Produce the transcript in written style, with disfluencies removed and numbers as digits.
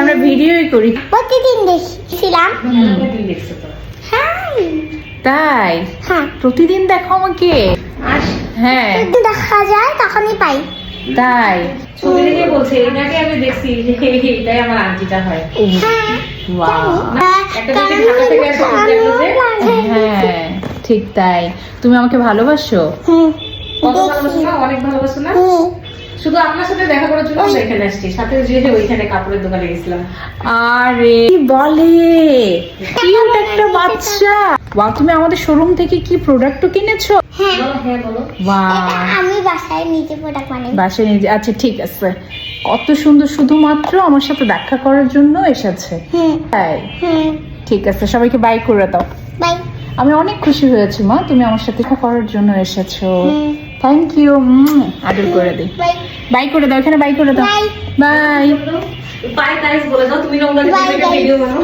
আমরা ভিডিওই করি। প্রতিদিন দেখছিলাম। হ্যাঁ তাই? হ্যাঁ প্রতিদিন দেখো আমাকে? হ্যাঁ যদি দেখা যায় তখনই পাই। তাই? ছবি দেখে বলছে এটাকে আমি দেখছি যে এটাই আমার আন্টিটা হয়। হ্যাঁ ওয়াও। একটা যদি ঢাকা থেকে আসে দেখলো যে হ্যাঁ ঠিক তাই। তুমি আমাকে ভালোবাসো? কত ভালোবাসো না, অনেক ভালোবাসো না। শুধু আপনার সাথে দেখা করার জন্য আমরা এখানে আসছি, সাথে যে ওইখানে কাপড়ের দোকানে গেছিলাম। আরে কি বলে, কিউট একটা বাচ্চা। ওয়াও, তুমি আমাদের শোরুম থেকে কি প্রোডাক্টও কিনেছো? হ্যাঁ বলো, হ্যাঁ বলো। ওয়াও, আমি বাসায় নিজে প্রোডাক্ট বানাই। বাসায় নিজে। আচ্ছা ঠিক আছে, কত সুন্দর, শুধুমাত্র আমার সাথে দেখা করার জন্য এসেছে। তাই? ঠিক আছে, সবাইকে বাই করে দাও। বাই। আমি অনেক খুশি হয়েছি মা, তুমি আমার সাথে দেখা করার জন্য এসেছো। Thank you. আদর করে দিই। বাই। বাই করে দাও, এখানে বাই করে দাও। বাই। বাই। বাই গাইস বলে দাও, তুমি না ওনাকে Bye, guys. ভিডিও বানাও।